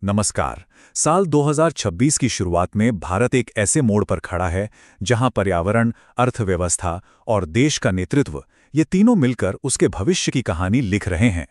नमस्कार। साल 2026 की शुरुआत में भारत एक ऐसे मोड़ पर खड़ा है जहां पर्यावरण, अर्थव्यवस्था और देश का नेतृत्व ये तीनों मिलकर उसके भविष्य की कहानी लिख रहे हैं।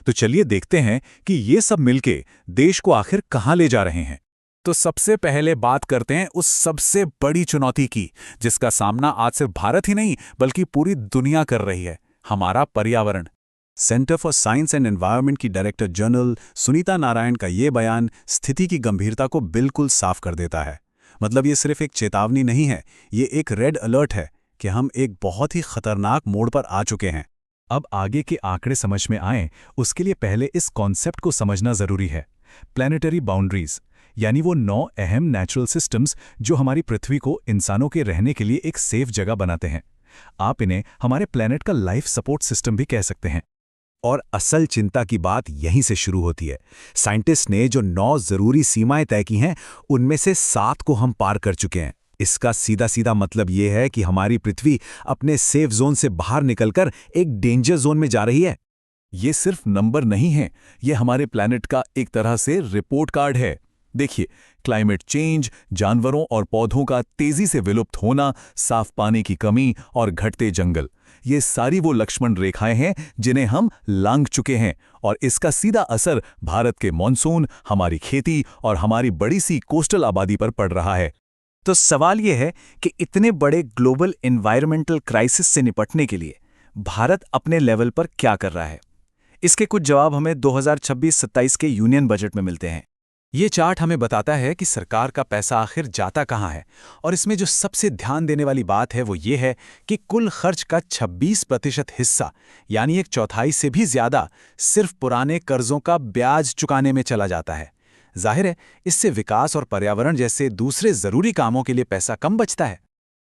तो चलिए देखते हैं कि ये सब मिलके देश को आखिर कहां ले जा रहे हैं। तो सबसे पहले बात करते हैं उस सबसे बड़ी चुनौती की, जिसका सामना आज सिर्फ भारत ही नहीं बल्कि पूरी दुनिया कर रही है, हमारा पर्यावरण। Centre for science and environment की डायरेक्टर जनरल सुनीता नारायण का ये बयान स्थिति की गंभीरता को बिल्कुल साफ कर देता है। मतलब ये सिर्फ एक चेतावनी नहीं है, ये एक रेड अलर्ट है कि हम एक बहुत ही खतरनाक मोड़ पर आ चुके हैं। अब आगे के आंकड़े समझ में आएं, उसके लिए पहले इस कॉन्सेप्ट को समझना जरूरी है। प्लैनेटरी बाउंड्रीज, यानी वो 9 अहम नेचुरल सिस्टम्स जो हमारी पृथ्वी को इंसानों के रहने के लिए एक सेफ जगह बनाते हैं। आप इन्हें हमारे प्लैनेट का लाइफ सपोर्ट सिस्टम भी कह सकते हैं। और असल चिंता की बात यहीं से शुरू होती है। साइंटिस्ट ने जो 9 जरूरी सीमाएं तय की हैं, उनमें से 7 को हम पार कर चुके हैं। इसका सीधा सीधा मतलब यह है कि हमारी पृथ्वी अपने सेफ जोन से बाहर निकलकर एक डेंजर जोन में जा रही है। ये सिर्फ नंबर नहीं है, ये हमारे प्लैनेट का एक तरह से रिपोर्ट कार्ड है। देखिए, क्लाइमेट चेंज, जानवरों और पौधों का तेजी से विलुप्त होना, साफ पानी की कमी और घटते जंगल, ये सारी वो लक्ष्मण रेखाएं हैं जिन्हें हम लांघ चुके हैं। और इसका सीधा असर भारत के मॉनसून, हमारी खेती और हमारी बड़ी सी कोस्टल आबादी पर पड़ रहा है। तो सवाल यह है कि इतने बड़े ग्लोबल एनवायरमेंटल क्राइसिस से निपटने के लिए भारत अपने लेवल पर क्या कर रहा है? इसके कुछ जवाब हमें 2026-27 के यूनियन बजट में मिलते हैं। ये चार्ट हमें बताता है कि सरकार का पैसा आखिर जाता कहाँ है। और इसमें जो सबसे ध्यान देने वाली बात है वो ये है कि कुल खर्च का 26% हिस्सा, यानी एक चौथाई से भी ज्यादा, सिर्फ पुराने कर्जों का ब्याज चुकाने में चला जाता है। जाहिर है, इससे विकास और पर्यावरण जैसे दूसरे जरूरी कामों के लिए पैसा कम बचता है।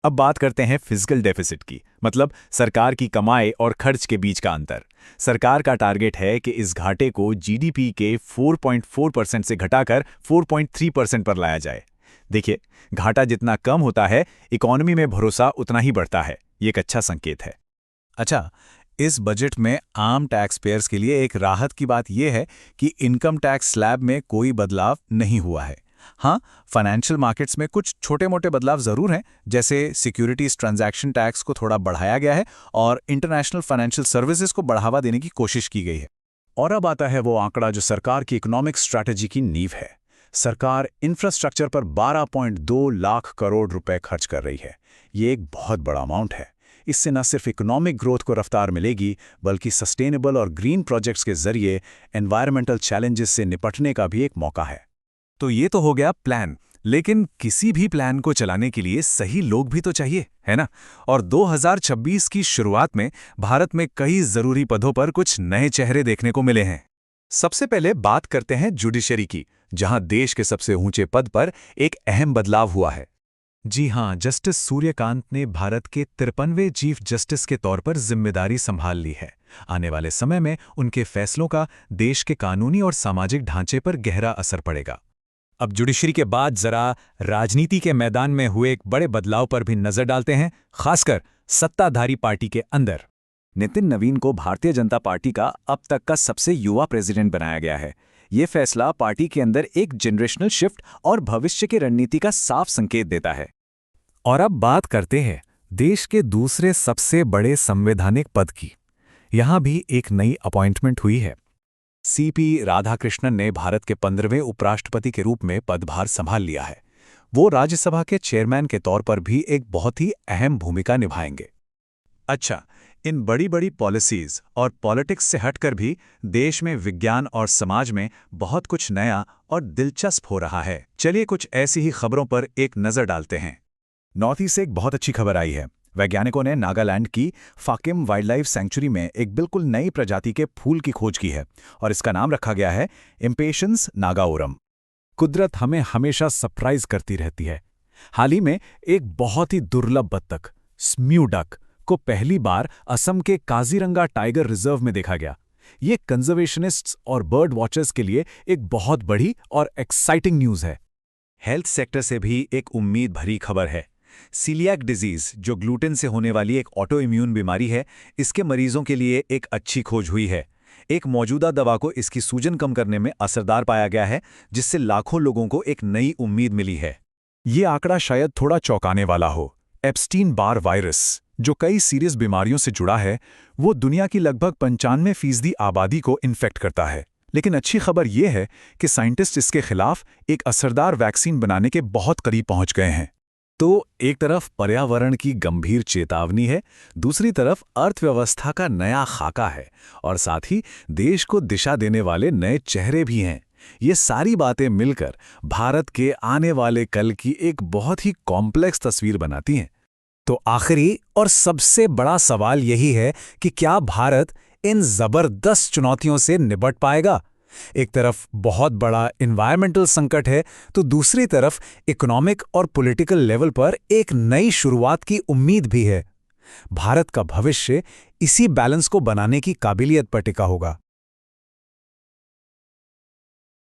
अब बात करते हैं फिजिकल डेफिसिट की, मतलब सरकार की कमाई और खर्च के बीच का अंतर। सरकार का टारगेट है कि इस घाटे को जीडीपी के 4.4% से घटाकर 4.3% पर लाया जाए। देखिए, घाटा जितना कम होता है, इकोनॉमी में भरोसा उतना ही बढ़ता है। ये एक अच्छा संकेत है। अच्छा, इस बजट में आम टैक्स पेयर्स के लिए एक राहत की बात यह है कि इनकम टैक्स स्लैब में कोई बदलाव नहीं हुआ है। हाँ, फाइनेंशियल मार्केट्स में कुछ छोटे मोटे बदलाव जरूर हैं, जैसे सिक्योरिटीज ट्रांजैक्शन टैक्स को थोड़ा बढ़ाया गया है और इंटरनेशनल फाइनेंशियल सर्विसेज को बढ़ावा देने की कोशिश की गई है। और अब आता है वो आंकड़ा जो सरकार की इकोनॉमिक स्ट्रैटेजी की नींव है। सरकार इंफ्रास्ट्रक्चर पर 12.2 लाख करोड़ रुपए खर्च कर रही है। ये एक बहुत बड़ा अमाउंट है। इससे न सिर्फ इकोनॉमिक ग्रोथ को रफ्तार मिलेगी, बल्कि सस्टेनेबल और ग्रीन प्रोजेक्ट्स के जरिए एनवायरमेंटल चैलेंजेस से निपटने का भी एक मौका है। तो ये तो हो गया प्लान, लेकिन किसी भी प्लान को चलाने के लिए सही लोग भी तो चाहिए, है ना? और 2026 की शुरुआत में भारत में कई जरूरी पदों पर कुछ नए चेहरे देखने को मिले हैं। सबसे पहले बात करते हैं जुडिशरी की, जहां देश के सबसे ऊंचे पद पर एक अहम बदलाव हुआ है। जी हां, जस्टिस सूर्यकांत ने भारत के 53वें चीफ जस्टिस के तौर पर जिम्मेदारी संभाल ली है। आने वाले समय में उनके फैसलों का देश के कानूनी और सामाजिक ढांचे पर गहरा असर पड़ेगा। अब जुडिशरी के बाद जरा राजनीति के मैदान में हुए एक बड़े बदलाव पर भी नजर डालते हैं, खासकर सत्ताधारी पार्टी के अंदर। नितिन नवीन को भारतीय जनता पार्टी का अब तक का सबसे युवा प्रेसिडेंट बनाया गया है। ये फैसला पार्टी के अंदर एक जनरेशनल शिफ्ट और भविष्य की रणनीति का साफ संकेत देता है। और अब बात करते हैं देश के दूसरे सबसे बड़े संवैधानिक पद की। यहां भी एक नई अपॉइंटमेंट हुई है। सीपी राधाकृष्णन ने भारत के 15वें उपराष्ट्रपति के रूप में पदभार संभाल लिया है। वो राज्यसभा के चेयरमैन के तौर पर भी एक बहुत ही अहम भूमिका निभाएंगे। अच्छा, इन बड़ी बड़ी पॉलिसीज और पॉलिटिक्स से हटकर भी देश में विज्ञान और समाज में बहुत कुछ नया और दिलचस्प हो रहा है। चलिए कुछ ऐसी ही खबरों पर एक नजर डालते हैं। नॉर्थ ईस्ट से एक बहुत अच्छी खबर आई है। वैज्ञानिकों ने नागालैंड की फाकिम वाइल्ड लाइफ सेंचुरी में एक बिल्कुल नई प्रजाति के फूल की खोज की है और इसका नाम रखा गया है इम्पेशंस नागाओरम। कुदरत हमें हमेशा सरप्राइज करती रहती है। हाल ही में एक बहुत ही दुर्लभ बत्तख, स्म्यू डक, को पहली बार असम के काजीरंगा टाइगर रिजर्व में देखा गया। ये कंजर्वेशनिस्ट्स और बर्ड वॉचर्स के लिए एक बहुत बड़ी और एक्साइटिंग न्यूज़ है। हेल्थ सेक्टर से भी एक उम्मीद भरी खबर है। सीलियाक डिजीज, जो ग्लूटेन से होने वाली एक ऑटो इम्यून बीमारी है, इसके मरीजों के लिए एक अच्छी खोज हुई है। एक मौजूदा दवा को इसकी सूजन कम करने में असरदार पाया गया है, जिससे लाखों लोगों को एक नई उम्मीद मिली है। ये आंकड़ा शायद थोड़ा चौंकाने वाला हो। एप्स्टीन बार वायरस, जो कई सीरियस बीमारियों से जुड़ा है, वो दुनिया की लगभग 95% आबादी को इन्फेक्ट करता है। लेकिन अच्छी खबर ये है कि साइंटिस्ट इसके खिलाफ एक असरदार वैक्सीन बनाने के बहुत करीब पहुंच गए हैं। तो एक तरफ पर्यावरण की गंभीर चेतावनी है, दूसरी तरफ अर्थव्यवस्था का नया खाका है, और साथ ही देश को दिशा देने वाले नए चेहरे भी हैं। ये सारी बातें मिलकर भारत के आने वाले कल की एक बहुत ही कॉम्प्लेक्स तस्वीर बनाती हैं। तो आखिरी और सबसे बड़ा सवाल यही है कि क्या भारत इन जबरदस्त चुनौतियों से निपट पाएगा? एक तरफ बहुत बड़ा एनवायरमेंटल संकट है, तो दूसरी तरफ इकोनॉमिक और पॉलिटिकल लेवल पर एक नई शुरुआत की उम्मीद भी है। भारत का भविष्य इसी बैलेंस को बनाने की काबिलियत पर टिका होगा।